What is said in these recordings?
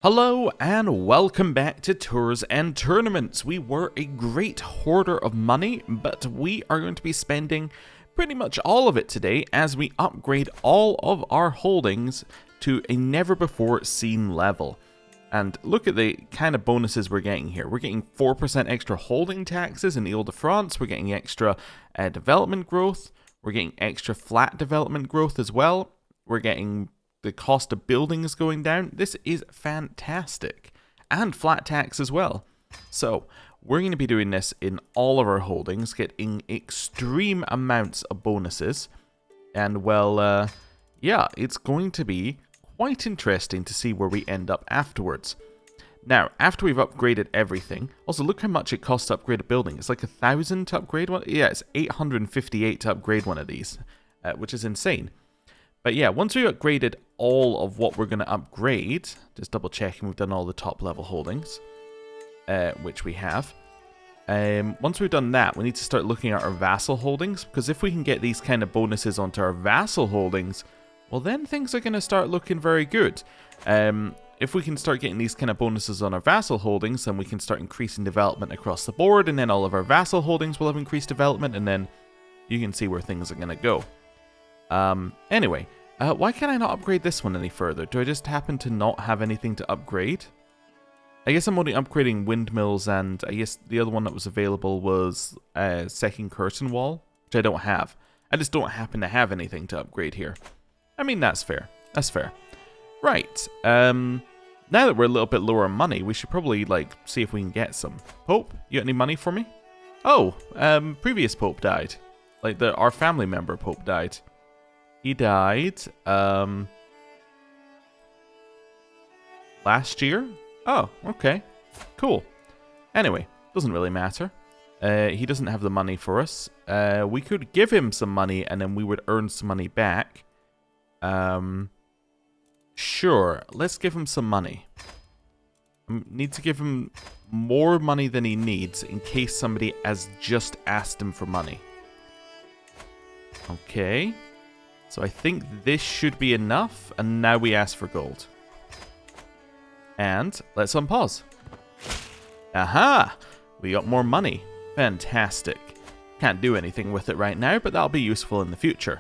Hello and welcome back to Tours and Tournaments. We were a great hoarder of money, but we are going to be spending pretty much all of it today as we upgrade all of our holdings to a never before seen level. And look at the kind of bonuses we're getting here. We're getting 4% extra holding taxes in Ile-de-France, we're getting extra development growth, we're getting extra flat development growth as well, we're getting the cost of buildings going down. This is fantastic. And flat tax as well. So, we're going to be doing this in all of our holdings, getting extreme amounts of bonuses. And, well, yeah, it's going to be quite interesting to see where we end up afterwards. Now, after we've upgraded everything, also look how much it costs to upgrade a building. It's like 1,000 to upgrade one? Yeah, it's 858 to upgrade one of these, which is insane. But yeah, once we've upgraded all of what we're going to upgrade, just double checking we've done all the top level holdings, which we have. Once we've done that, we need to start looking at our vassal holdings, because if we can get these kind of bonuses onto our vassal holdings, well then things are going to start looking very good. If we can start getting these kind of bonuses on our vassal holdings, then we can start increasing development across the board, and then all of our vassal holdings will have increased development, and then you can see where things are going to go. Anyway, why can't I not upgrade this one any further? Do I just happen to not have anything to upgrade? I guess I'm only upgrading windmills, and I guess the other one that was available was second curtain wall, which I don't have. I just don't happen to have anything to upgrade here. I mean, that's fair. That's fair. Right, now that we're a little bit lower on money, we should probably, like, see if we can get some. Pope, you got any money for me? Oh, previous Pope died. Like, our family member Pope died. He died, last year? Oh, okay. Cool. Anyway, doesn't really matter. He doesn't have the money for us. We could give him some money and then we would earn some money back. Sure, let's give him some money. Need to give him more money than he needs in case somebody has just asked him for money. Okay. So I think this should be enough, and now we ask for gold. And let's unpause. Aha! We got more money. Fantastic. Can't do anything with it right now, but that'll be useful in the future.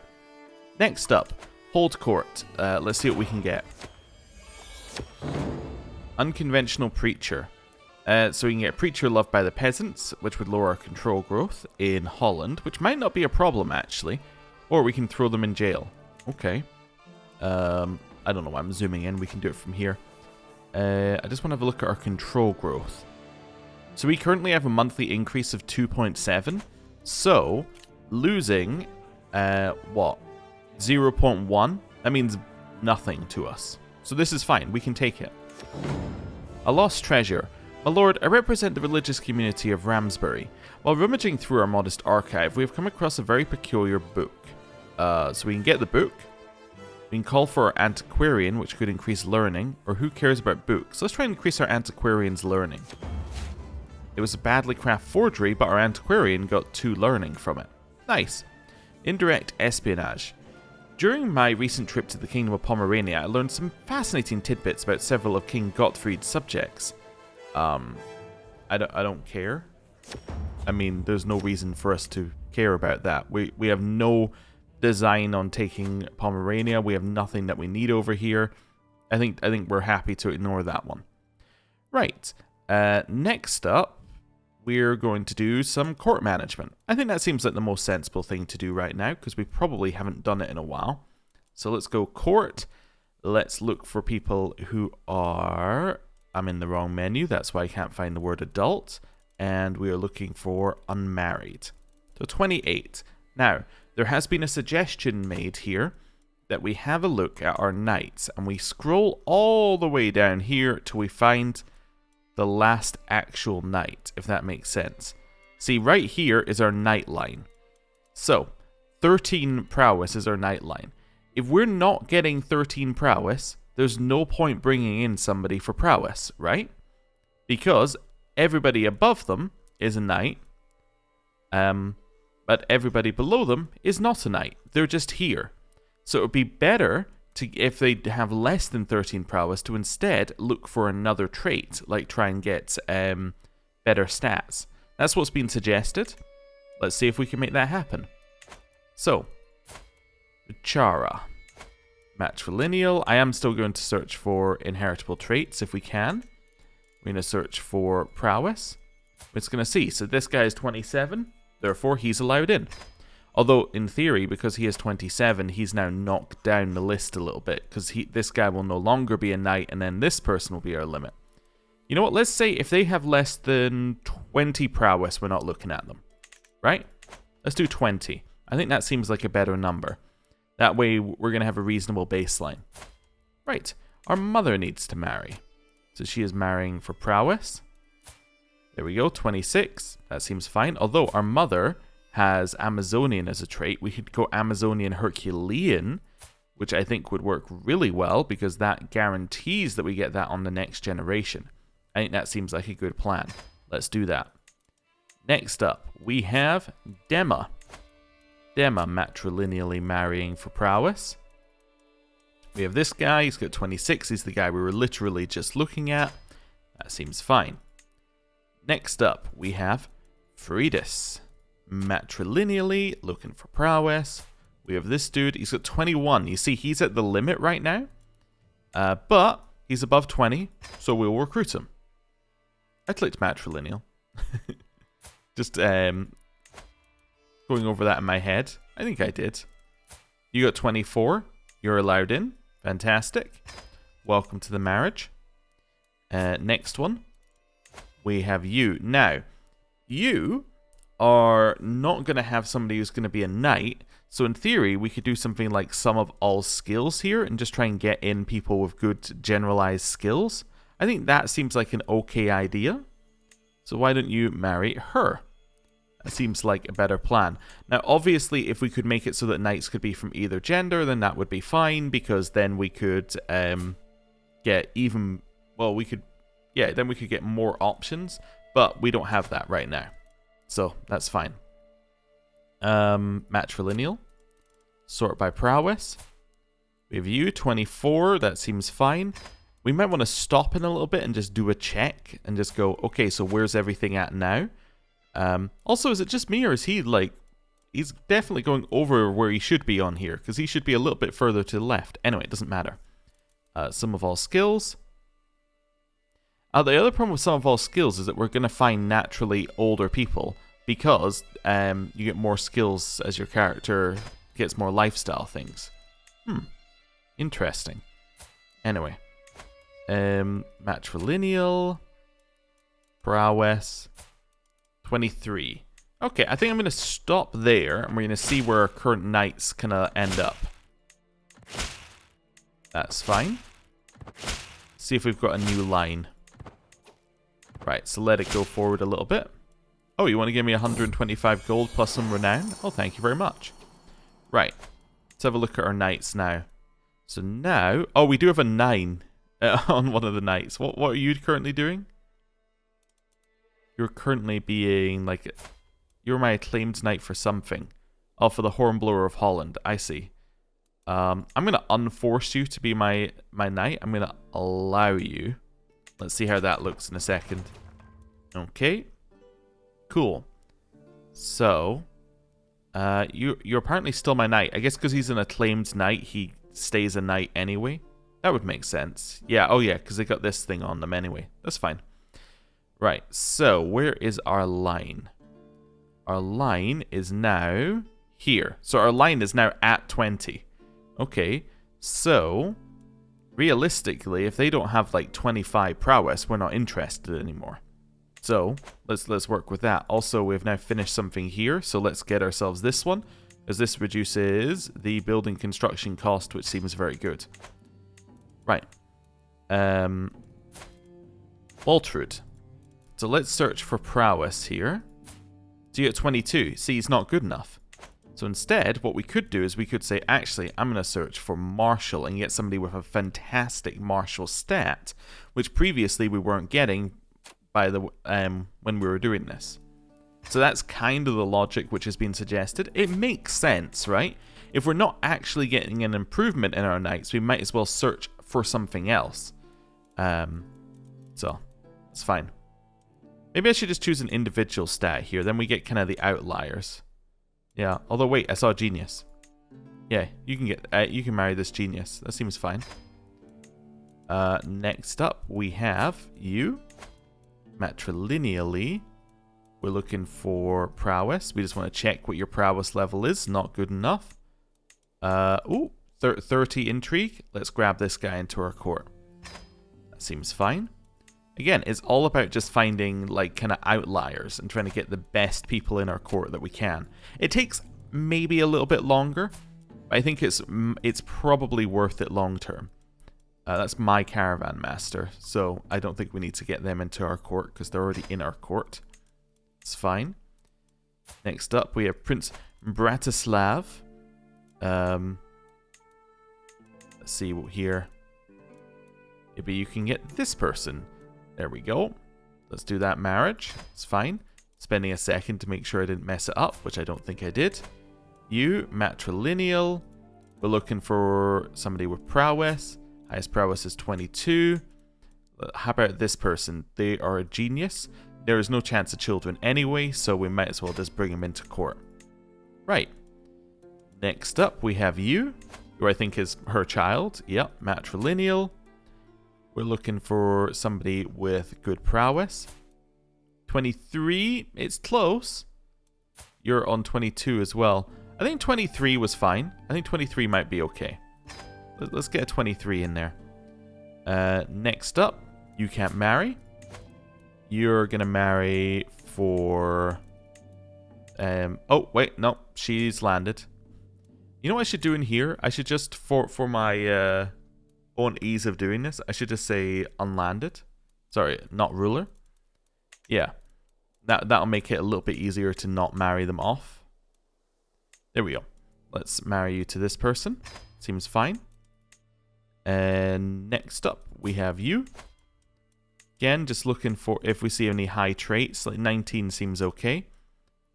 Next up, hold court. Let's see what we can get. Unconventional preacher. So we can get preacher loved by the peasants, which would lower our control growth in Holland, which might not be a problem actually. Or we can throw them in jail. Okay. I don't know why I'm zooming in. We can do it from here. I just want to have a look at our control growth. So we currently have a monthly increase of 2.7. So, losing, what? 0.1? That means nothing to us. So this is fine. We can take it. A lost treasure. My lord, I represent the religious community of Ramsbury. While rummaging through our modest archive, we have come across a very peculiar book. So we can get the book, we can call for our antiquarian, which could increase learning, or who cares about books? Let's try and increase our antiquarian's learning. It was a badly crafted forgery, but our antiquarian got 2 learning from it. Nice. Indirect espionage. During my recent trip to the Kingdom of Pomerania, I learned some fascinating tidbits about several of King Gottfried's subjects. I don't care. I mean, there's no reason for us to care about that. We have no design on taking Pomerania. We have nothing that we need over here. I think we're happy to ignore that one. Right. Next up, we're going to do some court management. I think that seems like the most sensible thing to do right now because we probably haven't done it in a while. So let's go court. Let's look for people who are... I'm in the wrong menu. That's why I can't find the word adult. And we are looking for unmarried. So 28. Now, there has been a suggestion made here that we have a look at our knights and we scroll all the way down here till we find the last actual knight, if that makes sense. See, right here is our knight line. So, 13 prowess is our knight line. If we're not getting 13 prowess, there's no point bringing in somebody for prowess, right? Because everybody above them is a knight. But everybody below them is not a knight. They're just here. So it would be better if they have less than 13 prowess, to instead look for another trait, like try and get better stats. That's what's been suggested. Let's see if we can make that happen. So, Chara. Matrilineal. I am still going to search for inheritable traits if we can. We're going to search for prowess. It's going to see. So this guy is 27, therefore he's allowed in. Although, in theory, because he is 27, he's now knocked down the list a little bit, because this guy will no longer be a knight, and then this person will be our limit. You know what? Let's say if they have less than 20 prowess, we're not looking at them. Right? Let's do 20. I think that seems like a better number. That way, we're going to have a reasonable baseline. Right. Our mother needs to marry. So she is marrying for prowess. There we go, 26. That seems fine. Although our mother has Amazonian as a trait, we could go Amazonian Herculean, which I think would work really well because that guarantees that we get that on the next generation. I think that seems like a good plan. Let's do that. Next up, we have Dema. Dema matrilineally marrying for prowess. We have this guy, he's got 26, he's the guy we were literally just looking at. That seems fine. Next up, we have Fridis. Matrilineally looking for prowess. We have this dude, he's got 21. You see, he's at the limit right now. But he's above 20, so we'll recruit him. I clicked matrilineal. Just going over that in my head. I think I did. You got 24. You're allowed in. Fantastic. Welcome to the marriage. Next one. We have you. Now, you are not going to have somebody who's going to be a knight. So in theory, we could do something like sum of all skills here and just try and get in people with good generalized skills. I think that seems like an okay idea. So why don't you marry her? That seems like a better plan. Now, obviously, if we could make it so that knights could be from either gender, then that would be fine, because then we could get even... Well, we could... Yeah, then we could get more options, but we don't have that right now. So, that's fine. Matrilineal. Sort by prowess. We have you, 24. That seems fine. We might want to stop in a little bit and just do a check and just go, okay, so where's everything at now? Also, is it just me, or is he, like, he's definitely going over where he should be on here, because he should be a little bit further to the left. Anyway, it doesn't matter. Sum of all skills. The other problem with sum of all skills is that we're going to find naturally older people, because you get more skills as your character gets more lifestyle things. Interesting. Anyway. Matrilineal. Prowess. 23. Okay, I think I'm going to stop there, and we're going to see where our current knights kind of end up. That's fine. See if we've got a new line. Right, so let it go forward a little bit. Oh, you want to give me 125 gold plus some renown? Oh, thank you very much. Right, let's have a look at our knights now. So now... Oh, we do have a 9 on one of the knights. What are you currently doing? You're currently being, like... You're my acclaimed knight for something. Oh, for the Hornblower of Holland. I see. I'm going to unforce you to be my knight. I'm going to allow you. Let's see how that looks in a second. Okay. Cool. So, you're apparently still my knight. I guess because he's an acclaimed knight, he stays a knight anyway. That would make sense. Yeah, oh yeah, because they got this thing on them anyway. That's fine. Right, so where is our line? Our line is now here. So our line is now at 20. Okay, so realistically, if they don't have like 25 prowess, we're not interested anymore. So let's work with that. Also, we've now finished something here, so let's get ourselves this one, as this reduces the building construction cost, which seems very good. Right. Waltrud. So let's search for prowess here. So you're at 22. See, it's not good enough. So instead, what we could do is we could say, actually, I'm going to search for martial and get somebody with a fantastic martial stat, which previously we weren't getting by the when we were doing this. So that's kind of the logic which has been suggested. It makes sense, right? if we're not actually getting an improvement in our knights, we might as well search for something else. So, it's fine. Maybe I should just choose an individual stat here, then we get kind of the outliers. Yeah, although wait, I saw a genius. Yeah, you can marry this genius. That seems fine. Next up, we have you. Matrilineally, we're looking for prowess. We just want to check what your prowess level is. Not good enough. 30 intrigue. Let's grab this guy into our court. That seems fine. Again, it's all about just finding like kind of outliers and trying to get the best people in our court that we can. It takes maybe a little bit longer, but I think it's probably worth it long term. That's my caravan master, so I don't think we need to get them into our court because they're already in our court. It's fine. Next up, we have Prince Bratislav. Let's see what here. Maybe you can get this person. There we go. Let's do that marriage. It's fine. Spending a second to make sure I didn't mess it up, which I don't think I did. You, matrilineal. We're looking for somebody with prowess. Highest prowess is 22. How about this person? They are a genius. There is no chance of children anyway, so we might as well just bring him into court. Right. Next up, we have you, who I think is her child. Yep, matrilineal. We're looking for somebody with good prowess. 23, it's close. You're on 22 as well. I think 23 was fine. I think 23 might be okay. Let's get a 23 in there. Next up, you can't marry. You're going to marry for... oh, wait, no, she's landed. You know what I should do in here? I should just, for my own ease of doing this, I should just say unlanded. Sorry, not ruler. Yeah, that'll make it a little bit easier to not marry them off. There we go. Let's marry you to this person. Seems fine. And next up, we have you. Again, just looking for if we see any high traits. Like 19 seems okay.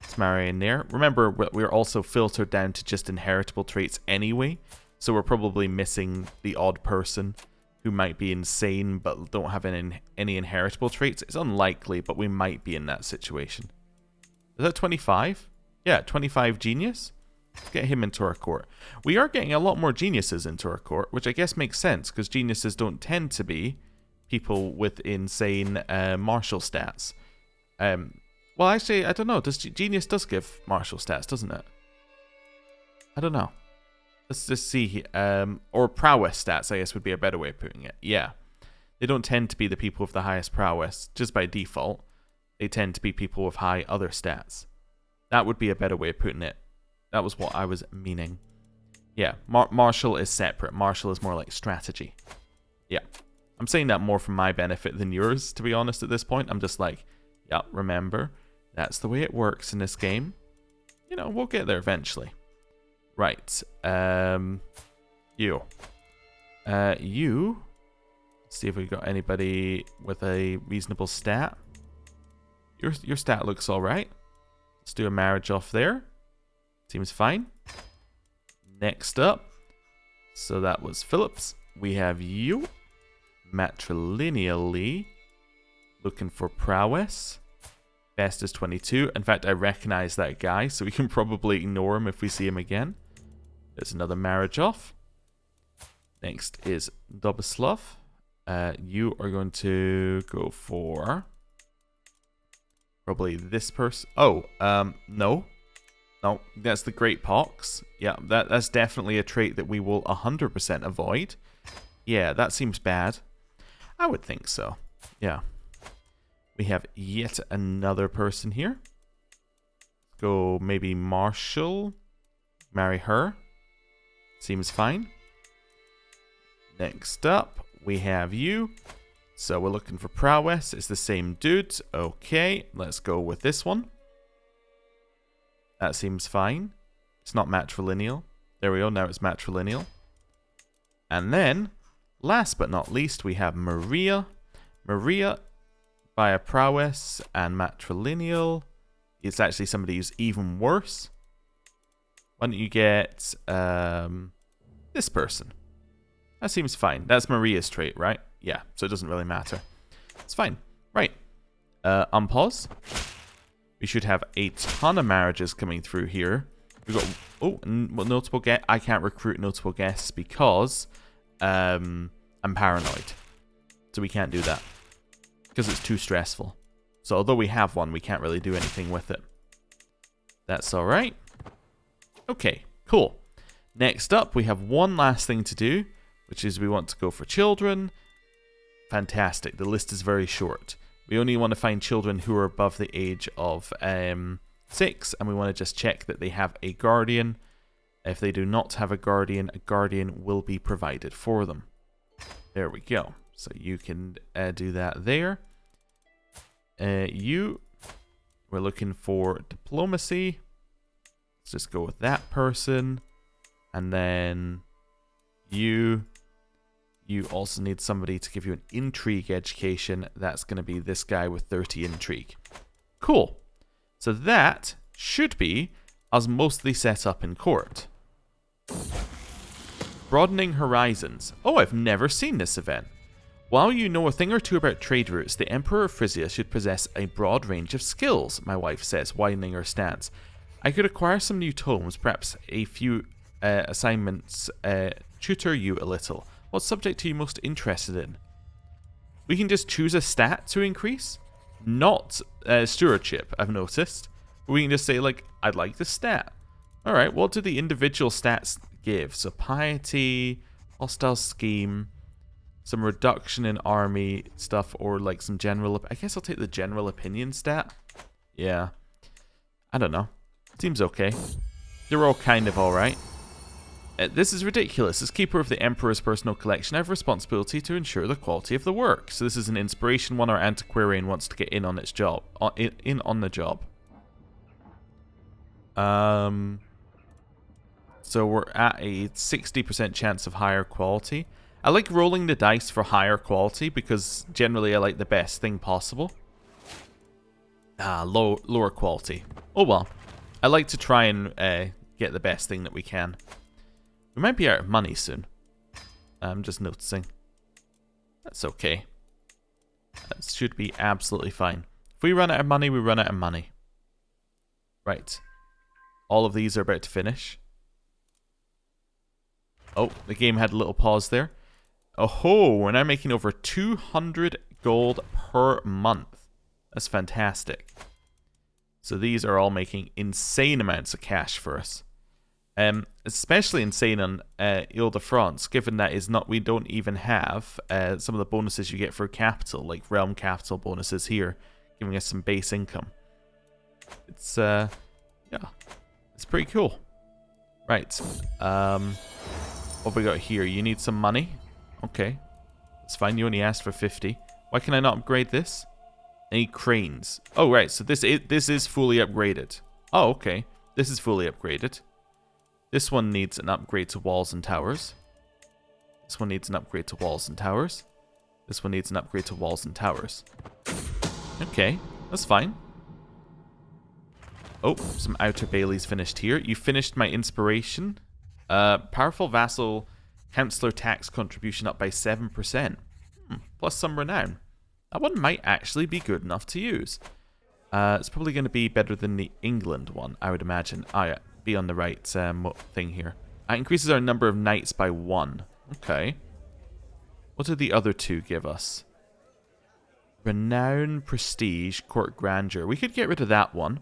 Let's marry in there. Remember, we're also filtered down to just inheritable traits anyway. So we're probably missing the odd person who might be insane but don't have any inheritable traits. It's unlikely, but we might be in that situation. Is that 25? Yeah, 25 genius. Let's get him into our court. We are getting a lot more geniuses into our court, which I guess makes sense, because geniuses don't tend to be people with insane martial stats. Well, actually, I don't know. Genius does give martial stats, doesn't it? I don't know. Let's just see. Or prowess stats, I guess, would be a better way of putting it. Yeah. They don't tend to be the people with the highest prowess, just by default. They tend to be people with high other stats. That would be a better way of putting it. That was what I was meaning. Yeah, martial is separate. Martial is more like strategy. Yeah. I'm saying that more for my benefit than yours, to be honest, at this point. I'm just like, yeah, remember, that's the way it works in this game. You know, we'll get there eventually. Right. You. You. Let's see if we got anybody with a reasonable stat. Your stat looks alright. Let's do a marriage off there. Seems fine. Next up, so that was Phillips. We have you, matrilineally, looking for prowess. Best is 22. In fact, I recognize that guy, so we can probably ignore him if we see him again. There's another marriage off. Next is Dobislav. You are going to go for probably this person. Oh, no. No, that's the Great Pox. Yeah, that's definitely a trait that we will 100% avoid. Yeah, that seems bad. I would think so. Yeah. We have yet another person here. Go maybe Marshall. Marry her. Seems fine. Next up, we have you. So we're looking for prowess. It's the same dude. Okay, let's go with this one. That seems fine. It's not matrilineal. There we go, now it's matrilineal. And then, last but not least, we have Maria. Maria, by a prowess and matrilineal. It's actually somebody who's even worse. Why don't you get this person? That seems fine. That's Maria's trait, right? Yeah, so it doesn't really matter. It's fine. Right. Unpause. We should have a ton of marriages coming through here. We've got... Oh, notable guest. I can't recruit notable guests because I'm paranoid. So we can't do that. Because it's too stressful. So although we have one, we can't really do anything with it. That's alright. Okay, cool. Next up, we have one last thing to do, which is we want to go for children. Fantastic. The list is very short. We only want to find children who are above the age of 6, and we want to just check that they have a guardian. If they do not have a guardian will be provided for them. There we go. So you can do that there. We're looking for diplomacy. Let's just go with that person. And then you also need somebody to give you an intrigue education. That's going to be this guy with 30 intrigue. Cool. So that should be us mostly set up in court. Broadening horizons. Oh, I've never seen this event. While you know a thing or two about trade routes, the Emperor of Frisia should possess a broad range of skills, my wife says, widening her stance. I could acquire some new tomes, perhaps a few assignments, tutor you a little. What subject are you most interested in? We can just choose a stat to increase? Not stewardship, I've noticed. We can just say, like, I'd like the stat. Alright, what do the individual stats give? So piety, hostile scheme, some reduction in army stuff, or like some general... I guess I'll take the general opinion stat. Yeah. I don't know. Seems okay. They're all kind of alright. This is ridiculous. As keeper of the Emperor's personal collection, I have responsibility to ensure the quality of the work. So this is an inspiration one. Our antiquarian wants to get in on its job. In on the job. So we're at a 60% chance of higher quality. I like rolling the dice for higher quality because generally I like the best thing possible. Lower quality. Oh well. I like to try and get the best thing that we can. We might be out of money soon. I'm just noticing. That's okay. That should be absolutely fine. If we run out of money, we run out of money. Right. All of these are about to finish. Oh, the game had a little pause there. Oh, we're now making over 200 gold per month. That's fantastic. So these are all making insane amounts of cash for us. Especially insane on Ile-de-France, given that we don't even have some of the bonuses you get for capital, like realm capital bonuses here, giving us some base income. It's yeah, it's pretty cool. Right, what have we got here? You need some money. Okay, that's fine. You only asked for 50. Why can I not upgrade this? Any cranes? Oh right, so this is fully upgraded. Oh okay, this is fully upgraded. This one needs an upgrade to walls and towers. This one needs an upgrade to walls and towers. This one needs an upgrade to walls and towers. Okay, that's fine. Oh, some outer bailies finished here. You finished my inspiration. Powerful vassal councillor tax contribution up by 7%. Plus some renown. That one might actually be good enough to use. It's probably going to be better than the England one, I would imagine. Oh yeah. Be on the right thing here. It increases our number of knights by 1. Okay. What did the other two give us? Renown, prestige, court grandeur. We could get rid of that one.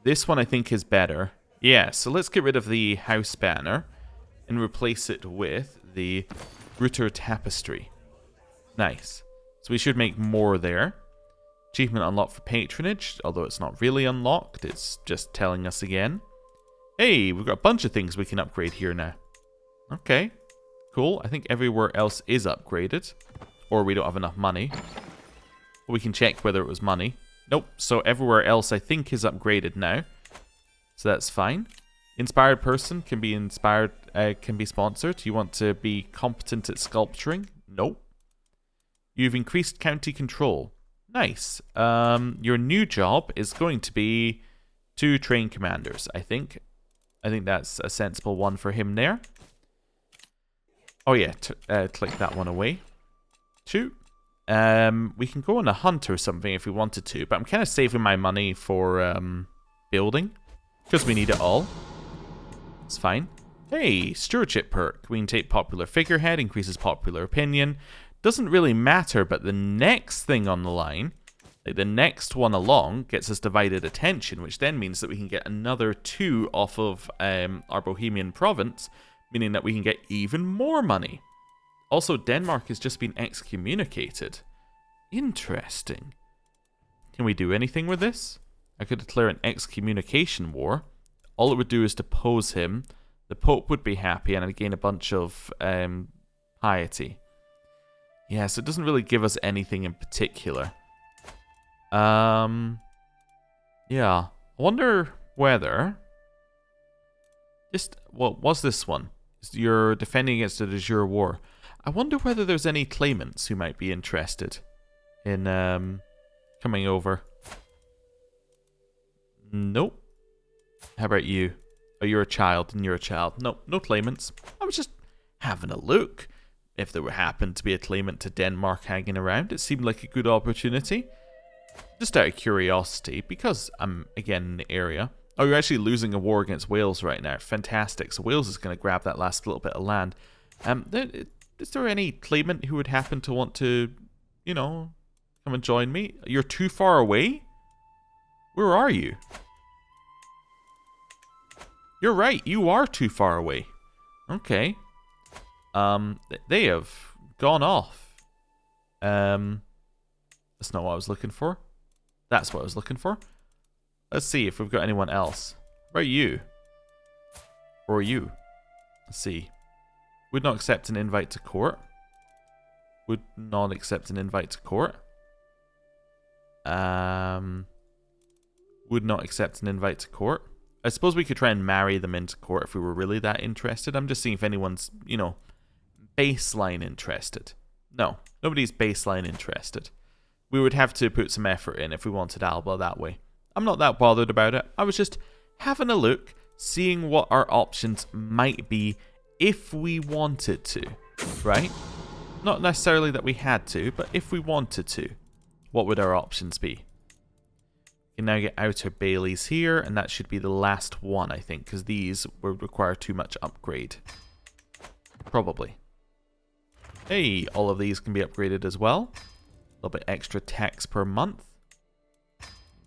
This one I think is better. Yeah, so let's get rid of the house banner and replace it with the Rutter tapestry. Nice. So we should make more there. Achievement unlocked for patronage, although it's not really unlocked. It's just telling us again. Hey, we've got a bunch of things we can upgrade here now. Okay, cool. I think everywhere else is upgraded. Or we don't have enough money. We can check whether it was money. Nope, so everywhere else I think is upgraded now. So that's fine. Inspired person can be inspired, can be sponsored. You want to be competent at sculpturing? Nope. You've increased county control. Nice. Your new job is going to be 2 train commanders, I think. I think that's a sensible one for him there. Oh yeah, click that one away. Shoot. We can go on a hunt or something if we wanted to, but I'm kind of saving my money for building, because we need it all. It's fine. Hey, stewardship perk. We can take popular figurehead, increases popular opinion. Doesn't really matter, but the next thing on the line, like the next one along, gets us divided attention, which then means that we can get another 2 off of our Bohemian province, meaning that we can get even more money. Also, Denmark has just been excommunicated. Interesting. Can we do anything with this? I could declare an excommunication war. All it would do is depose him. The Pope would be happy, and I'd gain a bunch of piety. Yeah, so it doesn't really give us anything in particular. Yeah. I wonder whether... What was this one? You're defending against a de jure war. I wonder whether there's any claimants who might be interested in coming over. Nope. How about you? Oh, you're a child, and you're a child. Nope, no claimants. I was just having a look. If there happened to be a claimant to Denmark hanging around, it seemed like a good opportunity. Just out of curiosity, because I'm, again, in the area. Oh, you're actually losing a war against Wales right now. Fantastic. So Wales is going to grab that last little bit of land. Is there any claimant who would happen to want to, you know, come and join me? You're too far away? Where are you? You're right, you are too far away. Okay. They have gone off. That's not what I was looking for. That's what I was looking for. Let's see if we've got anyone else. Where are you? Or you? Let's see. Would not accept an invite to court. Would not accept an invite to court. Would not accept an invite to court. I suppose we could try and marry them into court if we were really that interested. I'm just seeing if anyone's, you know, baseline interested. No, nobody's baseline interested. We would have to put some effort in if we wanted Alba that way. I'm not that bothered about it. I was just having a look, seeing what our options might be if we wanted to, right? Not necessarily that we had to, but if we wanted to, what would our options be? We can now get outer bailies here, and that should be the last one, I think, because these would require too much upgrade. Probably. Hey, all of these can be upgraded as well. A little bit extra tax per month.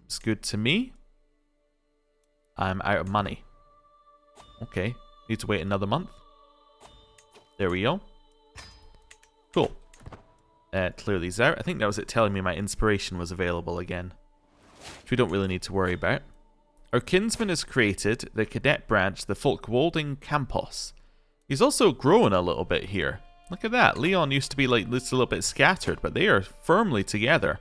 It's good to me. I'm out of money. Okay, need to wait another month. There we go. Cool. Clear these out. I think that was it telling me my inspiration was available again. Which we don't really need to worry about. Our kinsman has created the cadet branch, the Folkwolding Campos. He's also grown a little bit here. Look at that. Leon used to be like this a little bit scattered, but they are firmly together.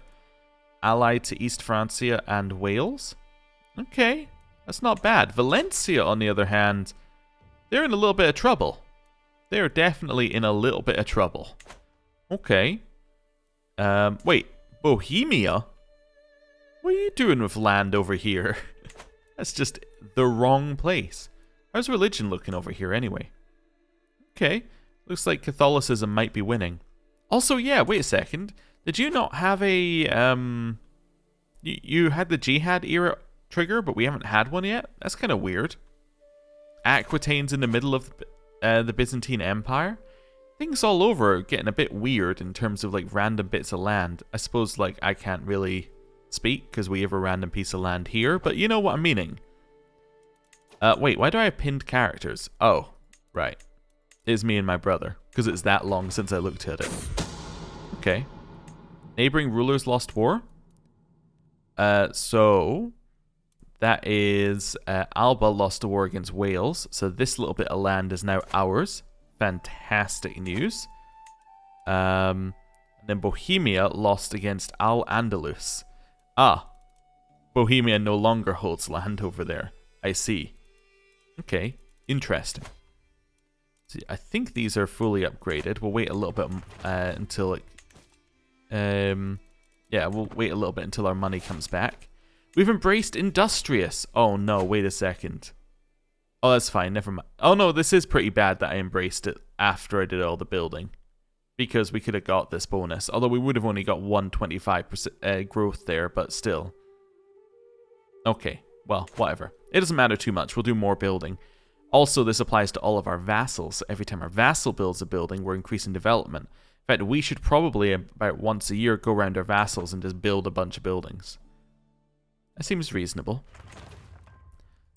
Allied to East Francia and Wales. Okay, that's not bad. Valencia, on the other hand, they're in a little bit of trouble. They are definitely in a little bit of trouble. Okay. Wait, Bohemia? What are you doing with land over here? That's just the wrong place. How's religion looking over here anyway? Okay, looks like Catholicism might be winning. Also, yeah, wait a second. Did you not have a, You had the Jihad era trigger, but we haven't had one yet? That's kind of weird. Aquitaine's in the middle of the Byzantine Empire. Things all over are getting a bit weird in terms of, like, random bits of land. I suppose, like, I can't really speak because we have a random piece of land here, but you know what I'm meaning. Wait, why do I have pinned characters? Oh, right. It's me and my brother, because it's that long since I looked at it. Okay. Neighboring rulers lost war. So that is Alba lost a war against Wales, so this little bit of land is now ours. Fantastic news. And then Bohemia lost against Al-Andalus. Ah, Bohemia no longer holds land over there. I see. Okay, interesting. See, I think these are fully upgraded. We'll wait a little bit until it... yeah, we'll wait a little bit until our money comes back. We've embraced industrious. Oh no, wait a second. Oh, that's fine. Never mind. Oh, no, this is pretty bad that I embraced it after I did all the building. Because we could have got this bonus. Although we would have only got 125% growth there, but still. Okay, well, whatever. It doesn't matter too much. We'll do more building. Also, this applies to all of our vassals. Every time our vassal builds a building, we're increasing development. In fact, we should probably, about once a year, go around our vassals and just build a bunch of buildings. That seems reasonable.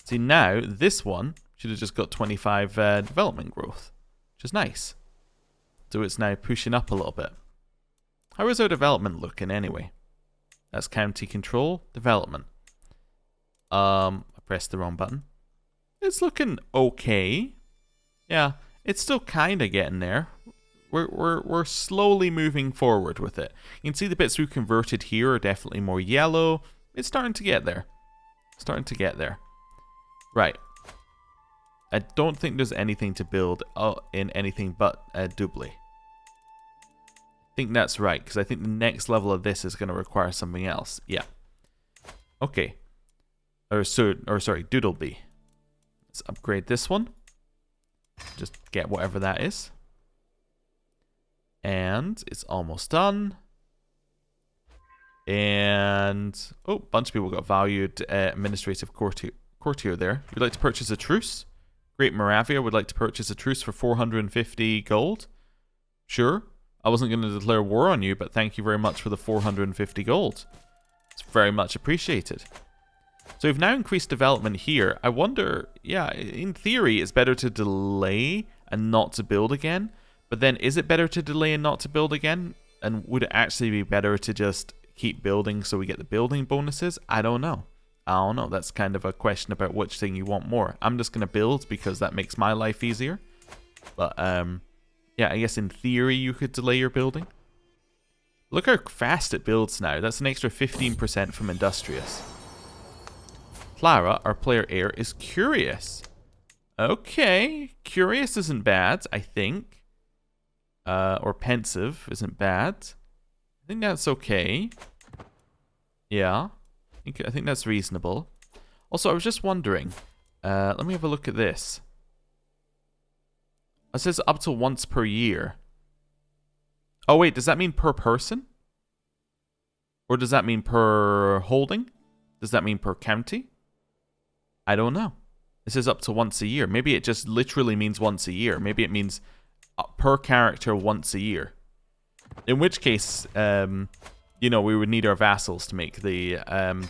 See, now, this one should have just got 25 development growth, which is nice. So it's now pushing up a little bit. How is our development looking anyway? That's county control, development. I pressed the wrong button. It's looking okay. Yeah, it's still kind of getting there. We're slowly moving forward with it. You can see the bits we converted here are definitely more yellow. It's starting to get there. Starting to get there. Right. I don't think there's anything to build in anything but doubly. I think that's right, because I think the next level of this is going to require something else. Yeah. Okay. Sorry, Doodleby. Let's upgrade this one. Just get whatever that is. And it's almost done. And oh, a bunch of people got valued administrative courtier there. You'd like to purchase a truce? Great Moravia would like to purchase a truce for 450 gold. Sure. I wasn't going to declare war on you, but thank you very much for the 450 gold. It's very much appreciated. So we've now increased development here. I wonder, yeah, in theory, it's better to delay and not to build again. But then, is it better to delay and not to build again? And would it actually be better to just keep building so we get the building bonuses? I don't know. That's kind of a question about which thing you want more. I'm just going to build because that makes my life easier. But, yeah, I guess in theory you could delay your building. Look how fast it builds now. That's an extra 15% from Industrious. Clara, our player heir, is curious. Okay, curious isn't bad, I think. Or pensive isn't bad. I think that's okay. Yeah, I think that's reasonable. Also, I was just wondering. Let me have a look at this. It says up to once per year. Oh wait, does that mean per person? Or does that mean per holding? Does that mean per county? I don't know. It says up to once a year. Maybe it just literally means once a year. Maybe it means per character once a year. In which case, you know, we would need our vassals to make the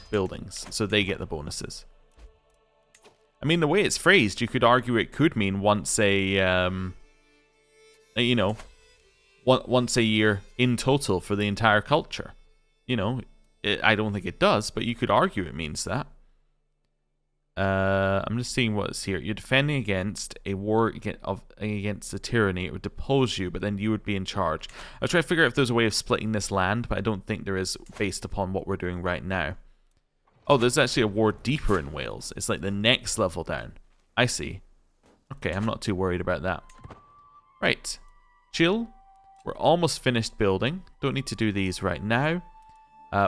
buildings, so they get the bonuses. I mean, the way it's phrased, you could argue it could mean once a, you know, once a year in total for the entire culture. You know, I don't think it does, but you could argue it means that. I'm just seeing what's here. You're defending against a war against the tyranny. It would depose you, but then you would be in charge. I was trying to figure out if there's a way of splitting this land, but I don't think there is based upon what we're doing right now. Oh, there's actually a war deeper in Wales. It's like the next level down. I see. Okay, I'm not too worried about that. Right. Chill. We're almost finished building. Don't need to do these right now.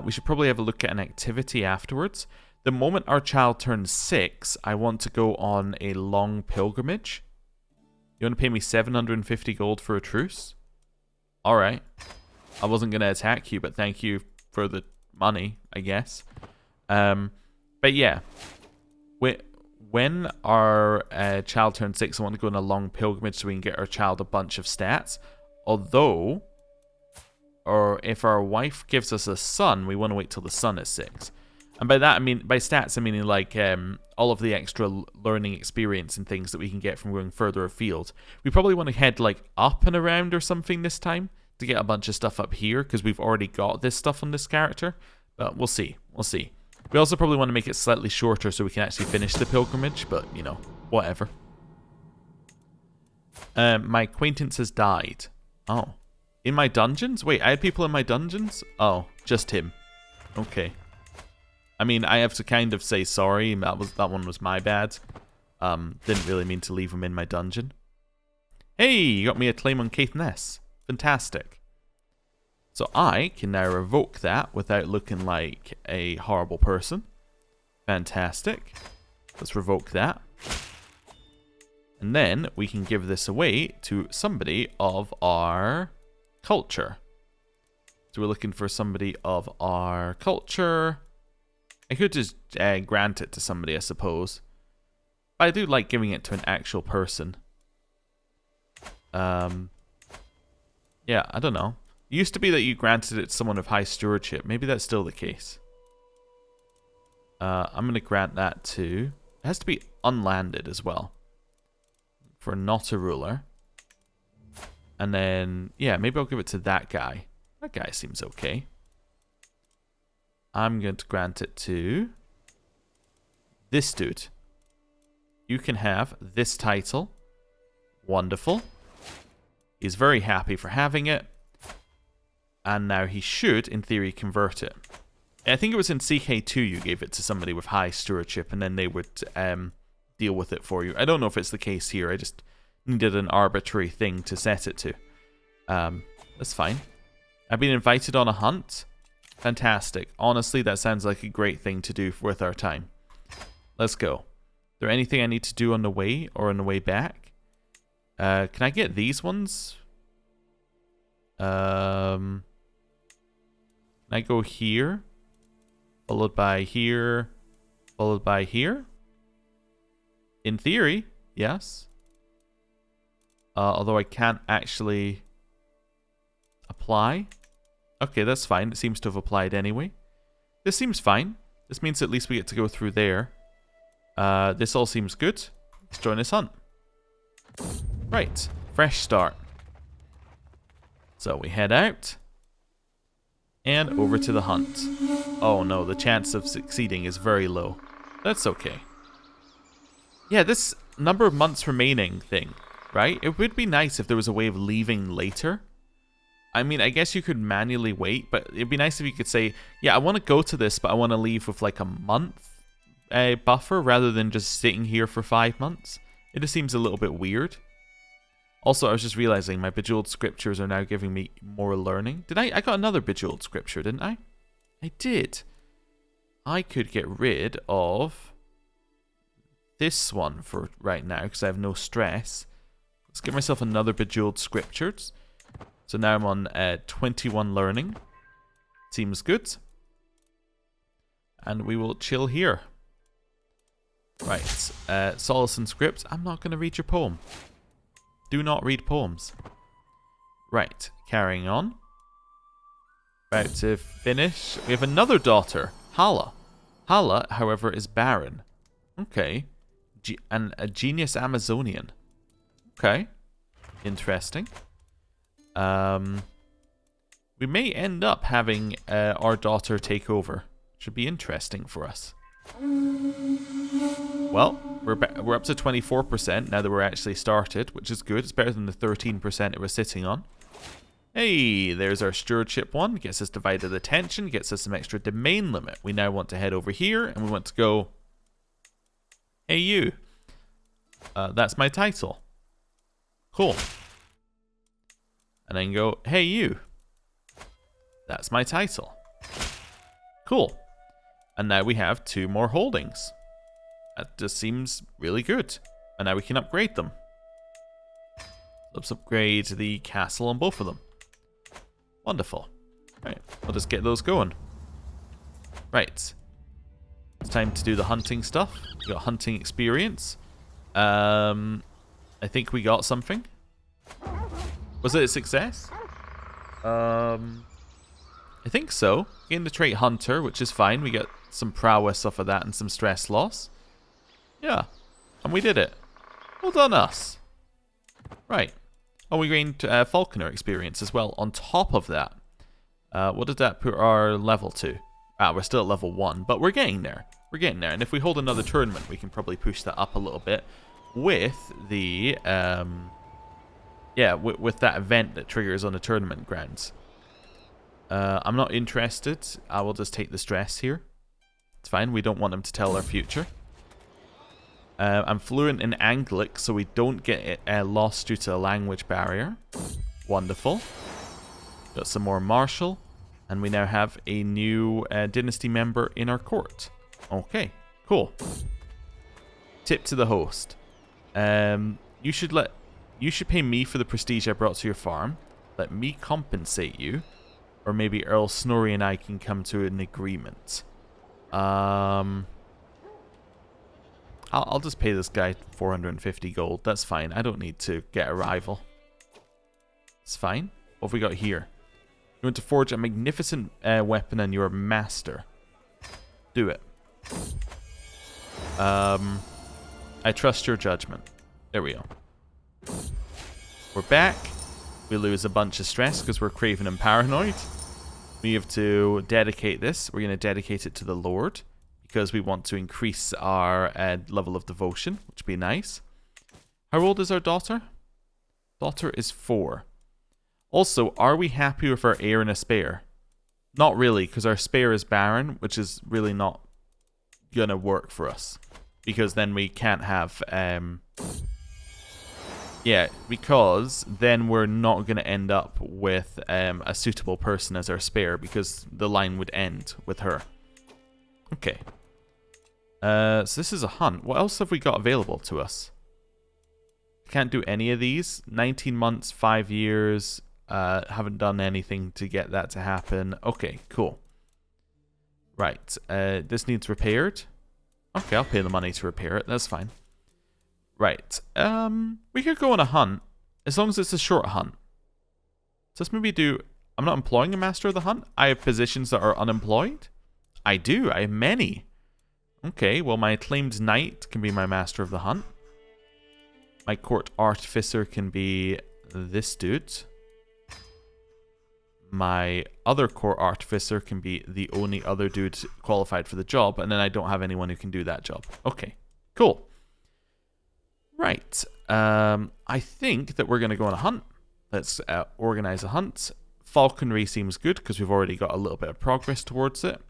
We should probably have a look at an activity afterwards. The moment our child turns 6, I want to go on a long pilgrimage. You want to pay me 750 gold for a truce? Alright. I wasn't going to attack you, but thank you for the money, I guess. But yeah. When our child turns 6, I want to go on a long pilgrimage so we can get our child a bunch of stats. Although, or if our wife gives us a son, we want to wait till the son is 6. And by that, I mean, by stats, I mean like all of the extra learning experience and things that we can get from going further afield. We probably want to head like up and around or something this time to get a bunch of stuff up here because we've already got this stuff on this character. But we'll see. We'll see. We also probably want to make it slightly shorter so we can actually finish the pilgrimage, but, you know, whatever. My acquaintance has died. Oh. In my dungeons? Wait, I had people in my dungeons? Oh, just him. Okay. I mean, I have to kind of say sorry. That one was my bad. Didn't really mean to leave him in my dungeon. Hey, you got me a claim on Caithness. Fantastic. So I can now revoke that without looking like a horrible person. Fantastic. Let's revoke that. And then we can give this away to somebody of our culture. So we're looking for somebody of our culture. I could just grant it to somebody, I suppose. But I do like giving it to an actual person. Yeah, I don't know. It used to be that you granted it to someone of high stewardship. Maybe that's still the case. I'm going to grant that to... It has to be unlanded as well. For not a ruler. And then, yeah, maybe I'll give it to that guy. That guy seems okay. I'm going to grant it to this dude. You can have this title. Wonderful. He's very happy for having it. And now he should, in theory, convert it. I think it was in CK2 you gave it to somebody with high stewardship, and then they would deal with it for you. I don't know if it's the case here. I just needed an arbitrary thing to set it to. That's fine. I've been invited on a hunt. Fantastic. Honestly, that sounds like a great thing to do with our time. Let's go. Is there anything I need to do on the way or on the way back? Can I get these ones? Can I go here? Followed by here. Followed by here? In theory, yes. Although I can't actually apply. Okay, that's fine. It seems to have applied anyway. This seems fine. This means at least we get to go through there. This all seems good. Let's join this hunt. Right. Fresh start. So we head out. And over to the hunt. Oh no, the chance of succeeding is very low. That's okay. Yeah, this number of months remaining thing, right? It would be nice if there was a way of leaving later. I mean, I guess you could manually wait, but it'd be nice if you could say, yeah, I want to go to this, but I want to leave with like a month buffer rather than just sitting here for 5 months. It just seems a little bit weird. Also, I was just realizing my Bejeweled Scriptures are now giving me more learning. I got another Bejeweled Scripture, didn't I? I did. I could get rid of this one for right now because I have no stress. Let's give myself another Bejeweled Scriptures. So now I'm on 21 learning. Seems good. And we will chill here. Right. Solace and Script. I'm not going to read your poem. Do not read poems. Right. Carrying on. About to finish. We have another daughter. Hala. Hala, however, is barren. Okay. And a genius Amazonian. Okay. Interesting. We may end up having our daughter take over. Should be interesting for us. Well, we're up to 24% now that we're actually started, which is good. It's better than the 13% it was sitting on. Hey, there's our stewardship one. Gets us divided attention, gets us some extra domain limit. We now want to head over here, and we want to go, hey you. That's my title. Cool. And then go, hey you. That's my title. Cool. And now we have 2 more holdings. That just seems really good. And now we can upgrade them. Let's upgrade the castle on both of them. Wonderful. Right, I'll just get those going. Right. It's time to do the hunting stuff. We got hunting experience. I think we got something. Was it a success? I think so. Gained the trait Hunter, which is fine. We get some prowess off of that and some stress loss. Yeah. And we did it. Well done us. Right. Oh, we gained Falconer experience as well on top of that. What did that put our level to? Ah, we're still at level 1, but we're getting there. We're getting there. And if we hold another tournament, we can probably push that up a little bit with the... yeah, with that event that triggers on the tournament grounds. I'm not interested. I will just take the stress here. It's fine. We don't want them to tell our future. I'm fluent in Anglic, so we don't get lost due to a language barrier. Wonderful. Got some more martial. And we now have a new dynasty member in our court. Okay, cool. Tip to the host. You should pay me for the prestige I brought to your farm. Let me compensate you. Or maybe Earl Snorri and I can come to an agreement. I'll just pay this guy 450 gold. That's fine. I don't need to get a rival. It's fine. What have we got here? You want to forge a magnificent weapon and your master. Do it. I trust your judgment. There we go. We're back. We lose a bunch of stress because we're craven and paranoid. We have to dedicate this. We're going to dedicate it to the Lord because we want to increase our level of devotion, which would be nice. How old is our daughter? Daughter is 4. Also, are we happy with our heir and a spare? Not really, because our spare is barren, which is really not going to work for us. Because then we can't have... yeah, because then we're not going to end up with a suitable person as our spare, because the line would end with her. Okay. So this is a hunt. What else have we got available to us? Can't do any of these. 19 months, 5 years. Haven't done anything to get that to happen. Okay, cool. Right. This needs repaired. Okay, I'll pay the money to repair it. That's fine. Right. We could go on a hunt, as long as it's a short hunt. So let's maybe do... I'm not employing a master of the hunt. I have positions that are unemployed. I do. I have many. Okay, well, my acclaimed knight can be my master of the hunt. My court artificer can be this dude. My other court artificer can be the only other dude qualified for the job, and then I don't have anyone who can do that job. Okay, cool. Right. I think that we're going to go on a hunt. Let's organize a hunt. Falconry seems good because we've already got a little bit of progress towards it.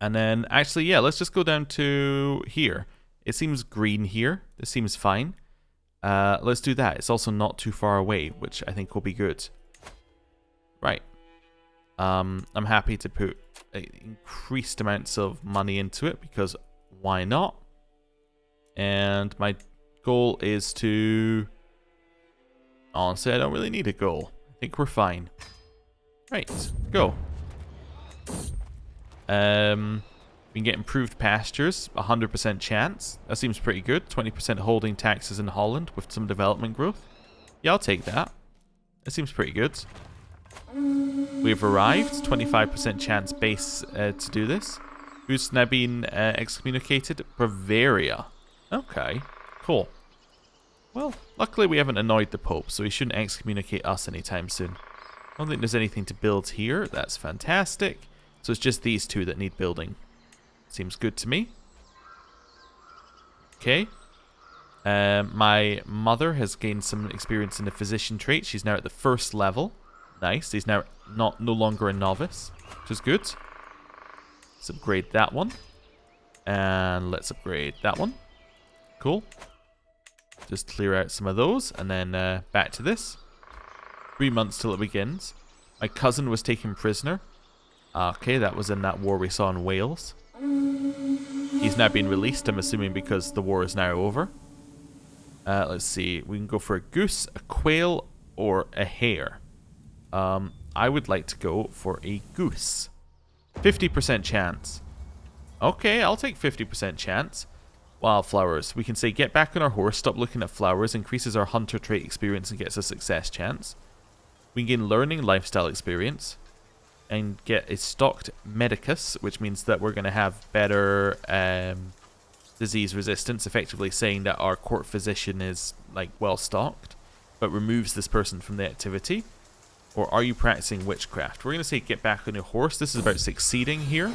And then, actually, yeah, let's just go down to here. It seems green here. This seems fine. Let's do that. It's also not too far away, which I think will be good. Right. I'm happy to put increased amounts of money into it because why not? And my goal is to... Honestly, I don't really need a goal. I think we're fine. Right, go. We can get improved pastures, 100% chance. That seems pretty good. 20% holding taxes in Holland with some development growth. Yeah, I'll take that. That seems pretty good. We've arrived. 25% chance base to do this. Who's now been excommunicated? Bavaria. Okay, cool. Well, luckily we haven't annoyed the Pope, so he shouldn't excommunicate us anytime soon. I don't think there's anything to build here. That's fantastic. So it's just these two that need building. Seems good to me. Okay. My mother has gained some experience in the physician trait. She's now at the 1st level. Nice. He's now no longer a novice, which is good. Let's upgrade that one. And let's upgrade that one. Cool. Just clear out some of those, and then back to this. 3 months till it begins. My cousin was taken prisoner. Okay, that was in that war we saw in Wales. He's now been released, I'm assuming, because the war is now over. Let's see. We can go for a goose, a quail, or a hare. I would like to go for a goose. 50% chance. Okay, I'll take 50% chance. Wildflowers. We can say get back on our horse, stop looking at flowers, increases our hunter trait experience and gets a success chance. We can gain learning lifestyle experience and get a stocked medicus, which means that we're going to have better disease resistance, effectively saying that our court physician is like well stocked, but removes this person from the activity. Or are you practicing witchcraft? We're going to say get back on your horse. This is about succeeding here.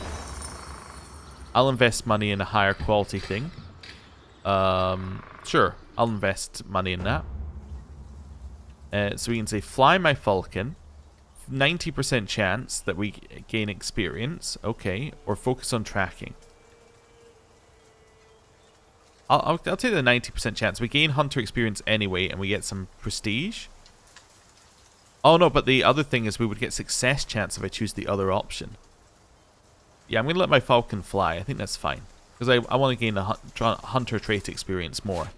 I'll invest money in a higher quality thing. Sure, I'll invest money in that. So we can say fly my falcon. 90% chance that we gain experience. Okay, or focus on tracking. I'll take the 90% chance. We gain hunter experience anyway, and we get some prestige. Oh no, but the other thing is we would get success chance if I choose the other option. Yeah, I'm going to let my falcon fly. I think that's fine. Because I want to gain a hunter trait experience more.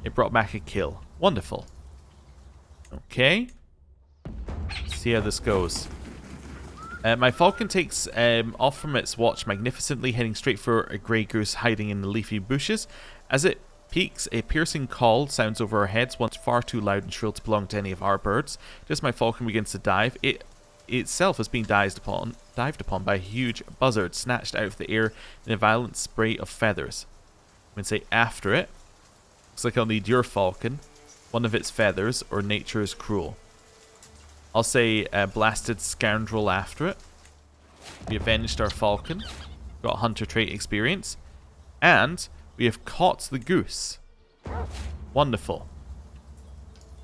It brought back a kill. Wonderful. Okay. Let's see how this goes. My falcon takes off from its watch magnificently, heading straight for a grey goose hiding in the leafy bushes. As it peaks, a piercing call sounds over our heads, once far too loud and shrill to belong to any of our birds. Just my falcon begins to dive. It itself is being dived upon by a huge buzzard snatched out of the air in a violent spray of feathers. I'm going to say after it. Looks like I'll need your falcon, one of its feathers, or nature is cruel. I'll say blasted scoundrel after it. We avenged our falcon. Got hunter trait experience. And we have caught the goose. Wonderful.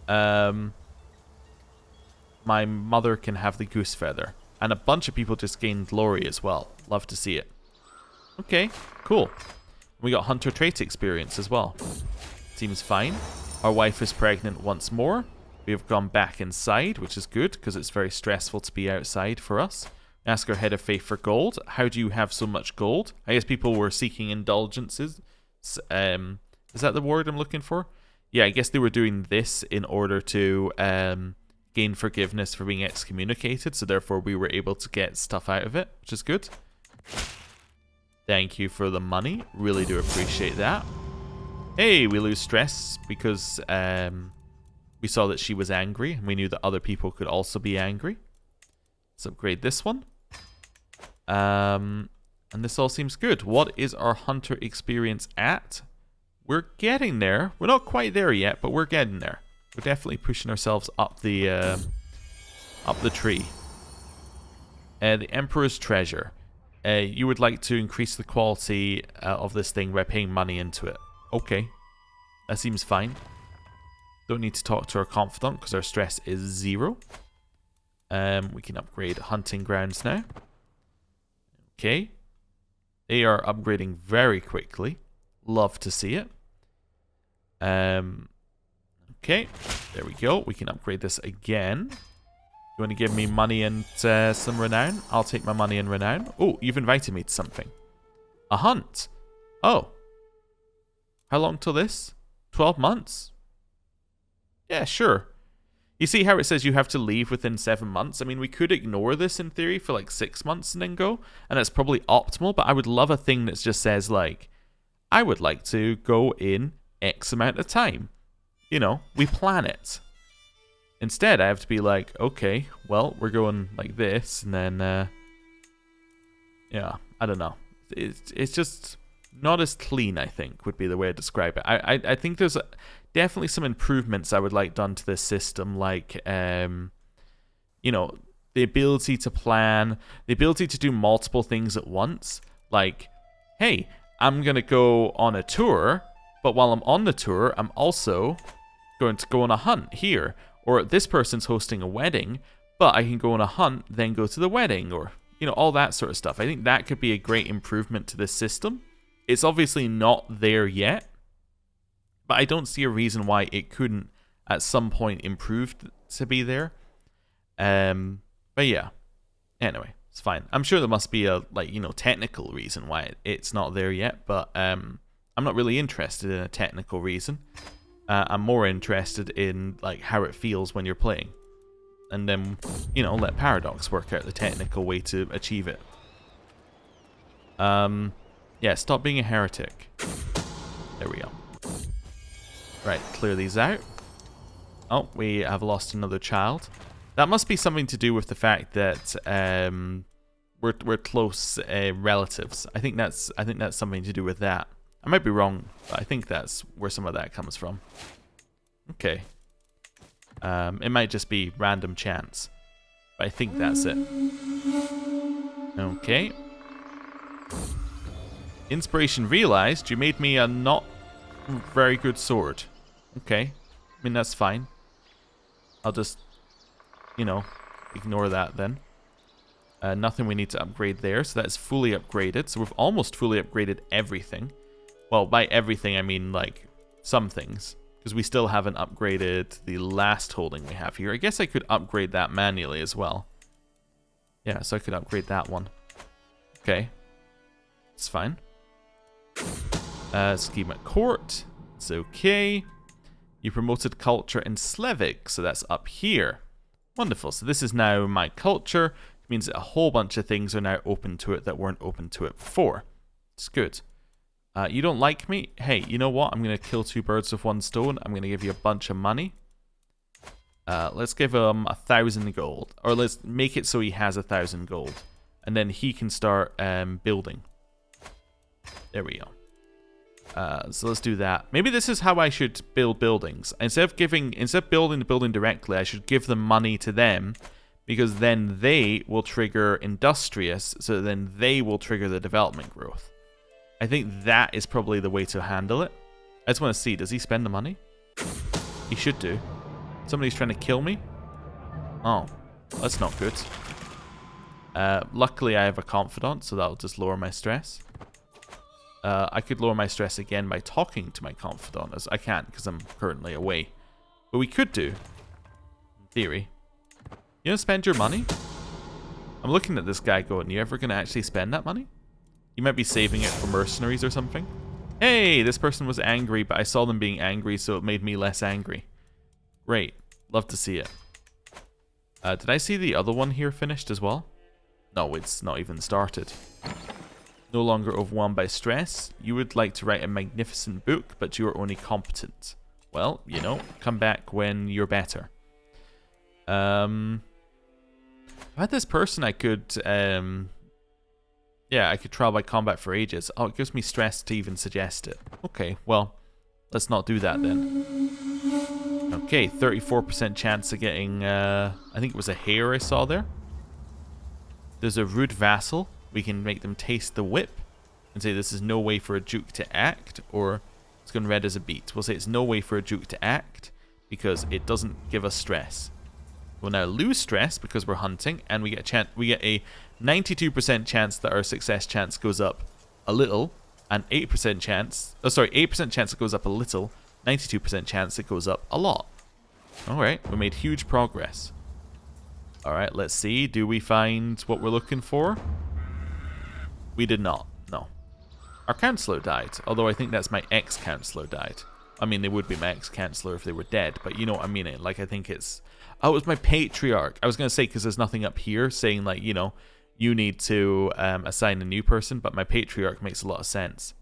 My mother can have the goose feather. And a bunch of people just gained glory as well. Love to see it. Okay, cool. We got hunter trait experience as well. Seems fine. Our wife is pregnant once more. We have gone back inside, which is good, because it's very stressful to be outside for us. Ask our head of faith for gold. How do you have so much gold? I guess people were seeking indulgences. Is that the word I'm looking for? Yeah, I guess they were doing this in order to gain forgiveness for being excommunicated, so therefore we were able to get stuff out of it, which is good. Thank you for the money. Really do appreciate that. Hey, we lose stress because we saw that she was angry, and we knew that other people could also be angry. Let's upgrade this one. And this all seems good. What is our hunter experience at? We're getting there. We're not quite there yet, but we're getting there. We're definitely pushing ourselves up the tree. The Emperor's Treasure. You would like to increase the quality of this thing by paying money into it. Okay. That seems fine. Don't need to talk to our confidant because our stress is 0. We can upgrade hunting grounds now. Okay. They are upgrading very quickly. Love to see it. Okay. There we go. We can upgrade this again. You want to give me money and some renown? I'll take my money and renown. Oh, you've invited me to something. A hunt. Oh. How long till this? 12 months? Yeah, sure. You see how it says you have to leave within 7 months? I mean, we could ignore this in theory for like 6 months and then go, and that's probably optimal, but I would love a thing that just says like, I would like to go in X amount of time. You know, we plan it. Instead, I have to be like, okay, well, we're going like this, and then, yeah, I don't know. It's just not as clean, I think, would be the way to describe it. I think there's definitely some improvements I would like done to this system, like, you know, the ability to plan, the ability to do multiple things at once. Like, hey, I'm going to go on a tour, but while I'm on the tour, I'm also going to go on a hunt here. Or this person's hosting a wedding, but I can go on a hunt, then go to the wedding, or, you know, all that sort of stuff. I think that could be a great improvement to this system. It's obviously not there yet, but I don't see a reason why it couldn't at some point improve to be there. But yeah, anyway, it's fine. I'm sure there must be a, like, you know, technical reason why it's not there yet, but I'm not really interested in a technical reason. I'm more interested in like how it feels when you're playing, and then, you know, let Paradox work out the technical way to achieve it. Yeah, stop being a heretic. There we go. Right, clear these out. Oh, we have lost another child. That must be something to do with the fact that we're close relatives. I think that's something to do with that. I might be wrong, but I think that's where some of that comes from. Okay. It might just be random chance, but I think that's it. Okay. Inspiration realized. You made me a not very good sword. Okay. I mean, that's fine. I'll just, you know, ignore that then. Nothing we need to upgrade there, so that's fully upgraded. So we've almost fully upgraded everything. Well, by everything, I mean, like, some things. Because we still haven't upgraded the last holding we have here. I guess I could upgrade that manually as well. Yeah, so I could upgrade that one. Okay. It's fine. Scheme at court. It's okay. You promoted culture in Slavic, so that's up here. Wonderful. So this is now my culture. It means that a whole bunch of things are now open to it that weren't open to it before. It's good. You don't like me? Hey, you know what? I'm going to kill 2 birds with 1 stone. I'm going to give you a bunch of money. Let's give him 1,000 gold. Or let's make it so he has 1,000 gold. And then he can start building. There we go. So let's do that. Maybe this is how I should build buildings. Instead of building the building directly, I should give the money to them, because then they will trigger industrious, so then they will trigger the development growth. I think that is probably the way to handle it. I just want to see, does he spend the money? He should do. Somebody's trying to kill me? Oh, that's not good. Luckily I have a confidant, so that'll just lower my stress. I could lower my stress again by talking to my confidant, as I can't because I'm currently away. But we could do, in theory. You gonna spend your money? I'm looking at this guy going, you ever gonna actually spend that money? You might be saving it for mercenaries or something. Hey, this person was angry, but I saw them being angry, so it made me less angry. Great. Love to see it. Did I see the other one here finished as well? No, it's not even started. No longer overwhelmed by stress. You would like to write a magnificent book, but you are only competent. Well, you know, come back when you're better. I had this person I could... yeah, I could trial by combat for ages. Oh, it gives me stress to even suggest it. Okay, well, let's not do that then. Okay, 34% chance of getting, I think it was a heir I saw there. There's a rude vassal. We can make them taste the whip and say this is no way for a duke to act, or it's going red as a beet. We'll say it's no way for a duke to act because it doesn't give us stress. We'll now lose stress because we're hunting, and we get a 92% chance that our success chance goes up a little, and 8% chance, 8% chance it goes up a little, 92% chance it goes up a lot. Alright, we made huge progress. Alright, let's see. Do we find what we're looking for? We did not. No. Our councillor died, although I think that's my ex-councillor died. I mean, they would be my ex-councillor if they were dead, but you know what I mean. Like, I think it's... Oh, it was my patriarch. I was going to say, because there's nothing up here saying, like, you know, you need to assign a new person, but my patriarch makes a lot of sense.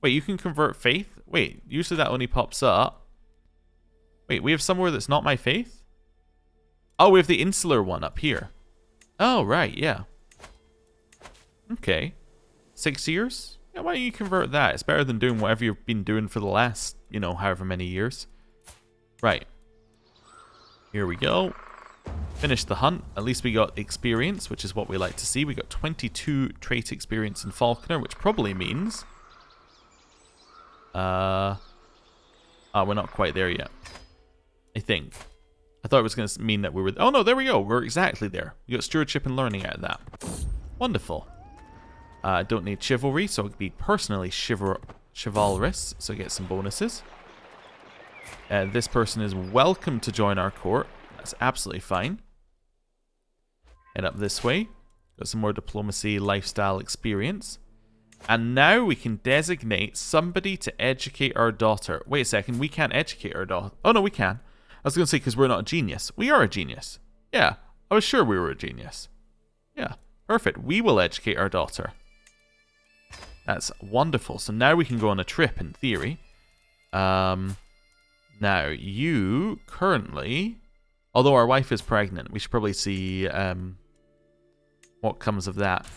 Wait, you can convert faith? Wait, usually that only pops up. Wait, we have somewhere that's not my faith? Oh, we have the insular one up here. Oh, right, yeah. Okay. 6 years? Yeah, why don't you convert that? It's better than doing whatever you've been doing for the last, you know, however many years. Right. Here we go. Finish the hunt. At least we got experience, which is what we like to see. We got 22 trait experience in Falconer, which probably means... we're not quite there yet. I think. I thought it was going to mean that we were... Oh, no, there we go. We're exactly there. We got stewardship and learning out of that. Wonderful. I don't need chivalry, so I could be personally chivalrous, so I get some bonuses. This person is welcome to join our court. That's absolutely fine. Head up this way. Got some more diplomacy, lifestyle experience. And now we can designate somebody to educate our daughter. Wait a second, we can't educate our daughter. Oh, no, we can. I was going to say, because we're not a genius. We are a genius. Yeah, I was sure we were a genius. Yeah, perfect. We will educate our daughter. That's wonderful. So now we can go on a trip, in theory. Now, you currently... Although our wife is pregnant, we should probably see what comes of that.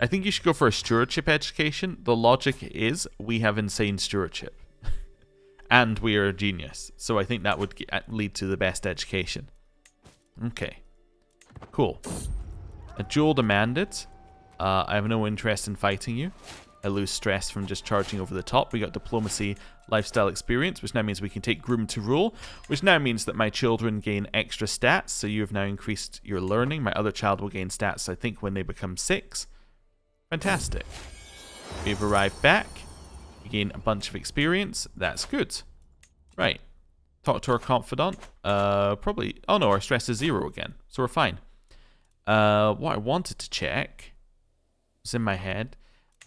I think you should go for a stewardship education. The logic is we have insane stewardship. And we are a genius. So I think that would lead to the best education. Okay. Cool. A duel demanded. I have no interest in fighting you. I lose stress from just charging over the top. We got diplomacy, lifestyle experience, which now means we can take groom to rule, which now means that my children gain extra stats. So you have now increased your learning. My other child will gain stats, I think, when they become 6. Fantastic. We've arrived back. We gain a bunch of experience. That's good. Right. Talk to our confidant. Probably... Oh no, our stress is 0 again. So we're fine. What I wanted to check... It's in my head.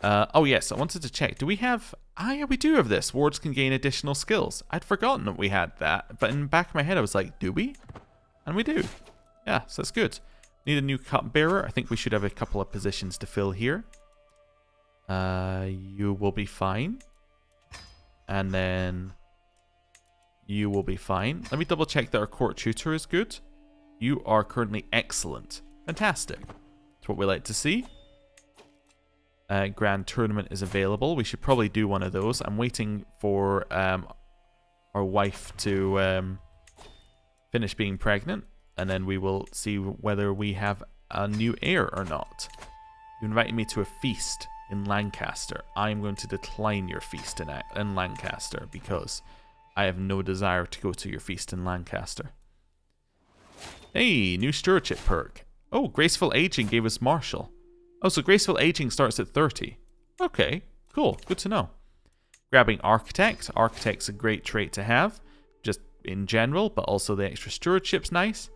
Oh yes, I wanted to check. Do we have... Ah, yeah, we do have this. Wards can gain additional skills. I'd forgotten that we had that, but in the back of my head I was like, do we? And we do. Yeah, so that's good. Need a new cupbearer. I think we should have a couple of positions to fill here. You will be fine. And then... You will be fine. Let me double check that our court tutor is good. You are currently excellent. Fantastic. That's what we like to see. Grand Tournament is available. We should probably do one of those. I'm waiting for our wife to finish being pregnant. And then we will see whether we have a new heir or not. You invited me to a feast in Lancaster. I am going to decline your feast in Lancaster because I have no desire to go to your feast in Lancaster. Hey, new stewardship perk. Oh, graceful aging gave us martial. Oh, so graceful aging starts at 30. Okay, cool. Good to know. Grabbing architect. Architect's a great trait to have, just in general, but also the extra stewardship's nice.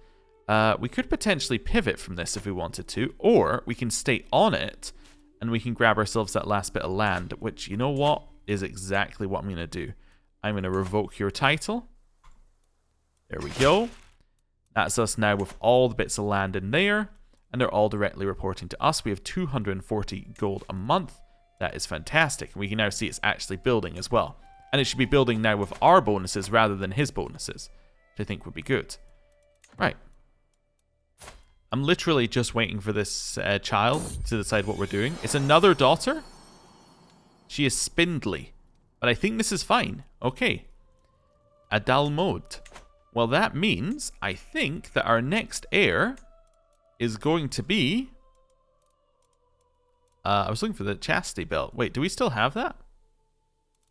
We could potentially pivot from this if we wanted to, or we can stay on it and we can grab ourselves that last bit of land, which, you know what, is exactly what I'm going to do. I'm going to revoke your title. There we go. That's us now with all the bits of land in there, and they're all directly reporting to us. We have 240 gold a month. That is fantastic. We can now see it's actually building as well. And it should be building now with our bonuses rather than his bonuses, which I think would be good. Right. I'm literally just waiting for this child to decide what we're doing. It's another daughter. She is spindly. But I think this is fine. Okay. Adalmod. Well, that means I think that our next heir is going to be... I was looking for the chastity belt. Wait, do we still have that?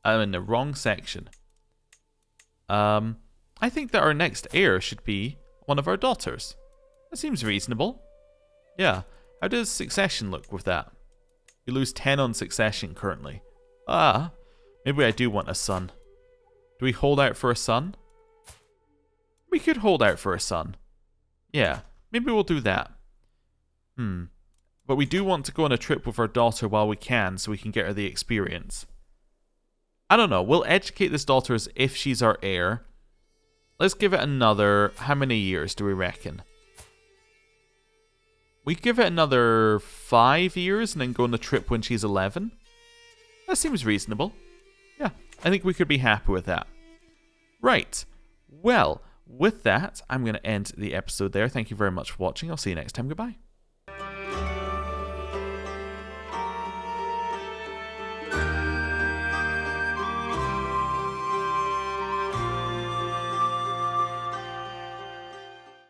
I'm in the wrong section. I think that our next heir should be one of our daughters. That seems reasonable. Yeah. How does succession look with that? You lose 10 on succession currently. Maybe I do want a son. Do we hold out for a son? We could hold out for a son. Yeah, maybe we'll do that. But we do want to go on a trip with our daughter while we can, so we can get her the experience. I don't know. We'll educate this daughter as if she's our heir. Let's give it another... How many years do we reckon? We give it another 5 years and then go on a trip when she's 11. That seems reasonable. Yeah, I think we could be happy with that. Right. Well, with that, I'm going to end the episode there. Thank you very much for watching. I'll see you next time. Goodbye.